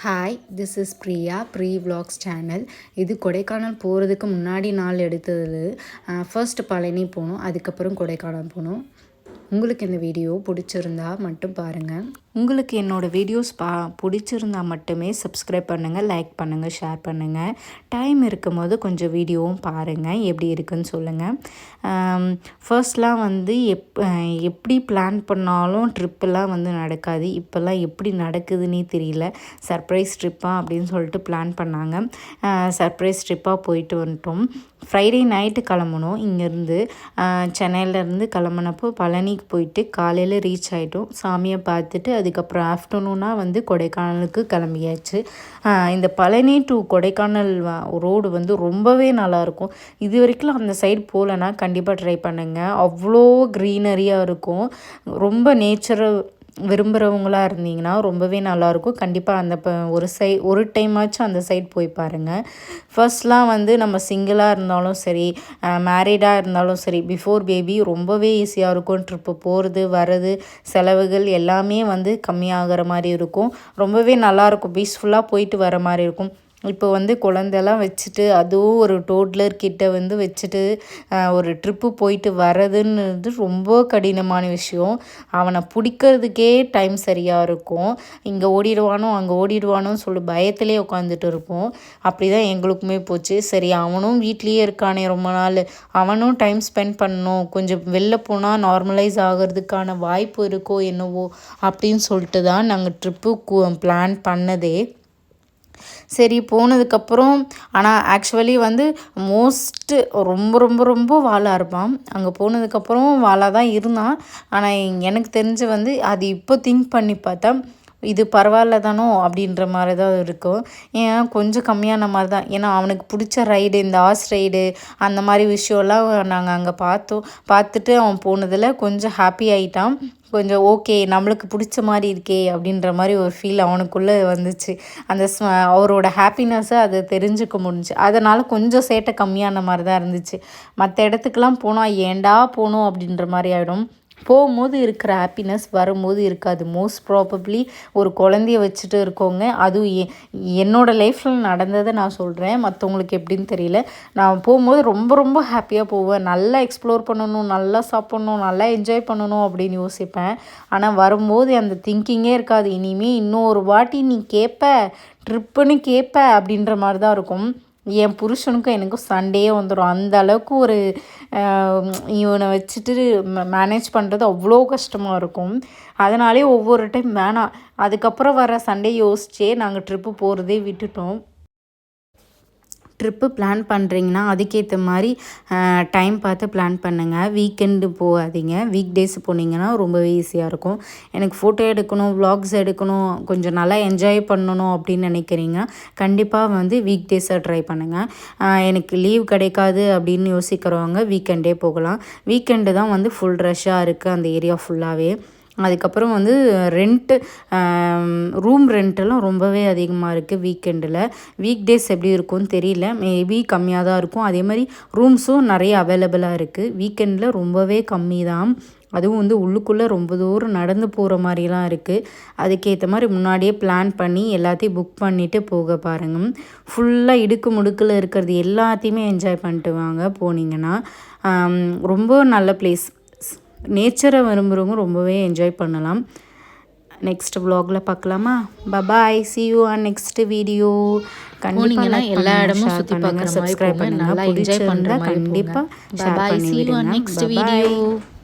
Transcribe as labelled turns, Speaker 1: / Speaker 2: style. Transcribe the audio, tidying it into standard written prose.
Speaker 1: Hi, this is Priya vlogs channel. இது கொடைக்கானல் போகிறதுக்கு முன்னாடி நாள் எடுத்தது. ஃபர்ஸ்ட் பழனி போனோம், அதுக்கப்புறம் கொடைக்கானல் போனோம். உங்களுக்கு இந்த வீடியோ பிடிச்சிருந்தா மட்டும் பாருங்கள். உங்களுக்கு என்னோடய வீடியோஸ் பிடிச்சிருந்தா மட்டுமே சப்ஸ்கிரைப் பண்ணுங்கள், லைக் பண்ணுங்கள், ஷேர் பண்ணுங்கள். டைம் இருக்கும்போது கொஞ்சம் வீடியோவும் பாருங்கள், எப்படி இருக்குன்னு சொல்லுங்கள். ஃபர்ஸ்ட்லாம் வந்து எப்படி பிளான் பண்ணாலும் ட்ரிப்பெல்லாம் வந்து நடக்காது. இப்போல்லாம் எப்படி நடக்குதுன்னே தெரியல. சர்ப்ரைஸ் ட்ரிப்பாக அப்படின்னு சொல்லிட்டு பிளான் பண்ணாங்க. சர்ப்ரைஸ் ட்ரிப்பாக போயிட்டு வந்துட்டோம். ஃப்ரைடே நைட்டு கிளம்புனோம். இங்கேருந்து சென்னையிலேருந்து கிளம்புனப்போ பழனிக்கு போயிட்டு காலையில் ரீச் ஆகிட்டோம். சாமியை பார்த்துட்டு அதுக்கப்புறம் ஆஃப்டர்நூனாக வந்து கொடைக்கானலுக்கு கிளம்பியாச்சு. இந்த பழனி டு கொடைக்கானல் ரோடு வந்து ரொம்பவே நல்லாயிருக்கும். இது வரைக்கும் அந்த சைடு போகலன்னா கண்டிப்பாக ட்ரை பண்ணுங்கள். அவ்வளோ க்ரீனரியாக இருக்கும். ரொம்ப நேச்சுரல் விரும்புகிறவங்களாக இருந்தீங்கன்னா ரொம்பவே நல்லாயிருக்கும். கண்டிப்பாக அந்த ஒரு டைமாச்சும் அந்த சைட் போய் பாருங்கள். ஃபர்ஸ்ட்லாம் வந்து நம்ம சிங்கிளாக இருந்தாலும் சரி, மேரீடாக இருந்தாலும் சரி, பிஃபோர் பேபி ரொம்பவே ஈஸியாக இருக்கும். ட்ரிப்பு போகிறது வர்றது செலவுகள் எல்லாமே வந்து கம்மியாகிற மாதிரி இருக்கும். ரொம்பவே நல்லாயிருக்கும். பீஸ்ஃபுல்லாக போயிட்டு வர மாதிரி இருக்கும். இப்போ வந்து குழந்தெல்லாம் வச்சுட்டு, அதுவும் ஒரு டோட்லர் கிட்ட வந்து வச்சுட்டு ஒரு ட்ரிப்பு போயிட்டு வர்றதுன்றது ரொம்ப கடினமான விஷயம். அவனை பிடிக்கிறதுக்கே டைம் சரியாக இருக்கும். இங்கே ஓடிடுவானோ அங்கே ஓடிடுவானோன்னு சொல்லி பயத்திலே உட்காந்துட்டு இருப்போம். அப்படி தான் எங்களுக்குமே போச்சு. சரி, அவனும் வீட்லேயே இருக்கானே ரொம்ப நாள், அவனும் டைம் ஸ்பெண்ட் பண்ணணும், கொஞ்சம் வெளில போனால் நார்மலைஸ் ஆகிறதுக்கான வாய்ப்பு இருக்கோ என்னவோ அப்படின்னு சொல்லிட்டு தான் நாங்கள் ட்ரிப்பு பிளான் பண்ணதே. சரி, போனதுக்கப்புறம் ஆனால் ஆக்சுவலி வந்து ரொம்ப ரொம்ப ரொம்ப வாலாக இருப்பான். அங்கே போனதுக்கப்புறம் வாலாக தான் இருந்தான். ஆனால் எனக்கு தெரிஞ்சு வந்து அது இப்போ திங்க் பண்ணி பார்த்தா இது பரவாயில்ல தானோ அப்படின்ற மாதிரி தான் இருக்கும். ஏன் கொஞ்சம் கம்மியான மாதிரி தான். ஏன்னா அவனுக்கு பிடிச்ச ரைடு, இந்த ஹார்ஸ் ரைடு அந்த மாதிரி விஷயம்லாம் நாங்கள் அங்கே பார்த்துட்டு அவன் போனதில் கொஞ்சம் ஹாப்பி ஆகிட்டான். கொஞ்சம் ஓகே, நம்மளுக்கு பிடிச்ச மாதிரி இருக்கே அப்படின்ற மாதிரி ஒரு ஃபீல் அவனுக்குள்ளே வந்துச்சு. அந்த அவரோட ஹாப்பினஸ்ஸை அதை தெரிஞ்சுக்க முடிஞ்சு. அதனால் கொஞ்சம் சேட்டை கம்மியான மாதிரி தான் இருந்துச்சு. மற்ற இடத்துக்கெலாம் போனால் ஏண்டா போகணும் அப்படின்ற மாதிரி ஆகிடும். போகும்போது இருக்கிற ஹாப்பினஸ் வரும்போது இருக்காது. மோஸ்ட் ப்ராபப்ளி ஒரு குழந்தைய வச்சுட்டு இருக்கோங்க. அதுவும் என்னோடய லைஃப்பில் நடந்ததை நான் சொல்கிறேன், மற்றவங்களுக்கு எப்படின்னு தெரியல. நான் போகும்போது ரொம்ப ரொம்ப ஹாப்பியாக போவேன். நல்லா எக்ஸ்ப்ளோர் பண்ணணும், நல்லா சாப்பிட்ணும், நல்லா என்ஜாய் பண்ணணும் அப்படின்னு யோசிப்பேன். ஆனால் வரும்போது அந்த திங்கிங்கே இருக்காது. இனிமேல் இன்னும் ஒரு வாட்டி நீ ட்ரிப்புன்னு கேட்ப அப்படின்ற மாதிரி தான் இருக்கும். என் புருஷனுக்கும் எனக்கும் சண்டையே வந்துடும். அந்த அளவுக்கு ஒரு இவனை வச்சுட்டு மேனேஜ் பண்ணுறது அவ்வளோ கஷ்டமாக இருக்கும். அதனாலே ஒவ்வொரு டைம் வேணாம், அதுக்கப்புறம் வர சண்டையை யோசிச்சே நாங்கள் ட்ரிப்பு போகிறதே விட்டுட்டோம். ட்ரிப்பு பிளான் பண்ணுறீங்கன்னா அதுக்கேற்ற மாதிரி டைம் பார்த்து பிளான் பண்ணுங்கள். வீக்கெண்டு போகாதீங்க. வீக் டேஸ் போனீங்கன்னா ரொம்பவே ஈஸியாக இருக்கும். எனக்கு ஃபோட்டோ எடுக்கணும், வ்ளாக்ஸ் எடுக்கணும், கொஞ்சம் நல்லா என்ஜாய் பண்ணணும் அப்படின்னு நினைக்கிறீங்க, கண்டிப்பாக வந்து வீக் டேஸை ட்ரை பண்ணுங்கள். எனக்கு லீவ் கிடைக்காது அப்படின்னு யோசிக்கிறவங்க வீக்கெண்டே போகலாம். வீக்கெண்டு தான் வந்து ஃபுல் ரஷ்ஷாக இருக்குது அந்த ஏரியா ஃபுல்லாகவே. அதுக்கப்புறம் வந்து ரூம் ரெண்ட்டெல்லாம் ரொம்பவே அதிகமாக இருக்குது வீக்கெண்டில். வீக் டேஸ் எப்படி இருக்கும்னு தெரியல, மேபி கம்மியாக தான் இருக்கும். அதே மாதிரி ரூம்ஸும் நிறைய அவைலபிளாக இருக்குது. வீக்கெண்டில் ரொம்பவே கம்மி தான். அதுவும் வந்து உள்ளுக்குள்ளே ரொம்ப தூரம் நடந்து போகிற மாதிரிலாம் இருக்குது. அதுக்கேற்ற மாதிரி முன்னாடியே பிளான் பண்ணி எல்லாத்தையும் புக் பண்ணிவிட்டு போக பாருங்கள். ஃபுல்லாக இடுக்கு முடுக்கில் இருக்கிறது எல்லாத்தையுமே என்ஜாய் பண்ணிட்டு வாங்க போனீங்கன்னா. ரொம்ப நல்ல பிளேஸ். நேச்சரை விரும்புகிறவங்க ரொம்பவே என்ஜாய் பண்ணலாம். நெக்ஸ்ட் வ்ளாகில் பார்க்கலாமா? பாய், see you on next video. கண்டிப்பாக எல்லா இடமும் சுற்றி பார்க்குற மாதிரி சப்ஸ்கிரைப் பண்ணுங்கள். நல்லா என்ஜாய் பண்ணுற மாதிரி கண்டிப்பாக ஷேர் பண்ணி விடுங்க. Bye.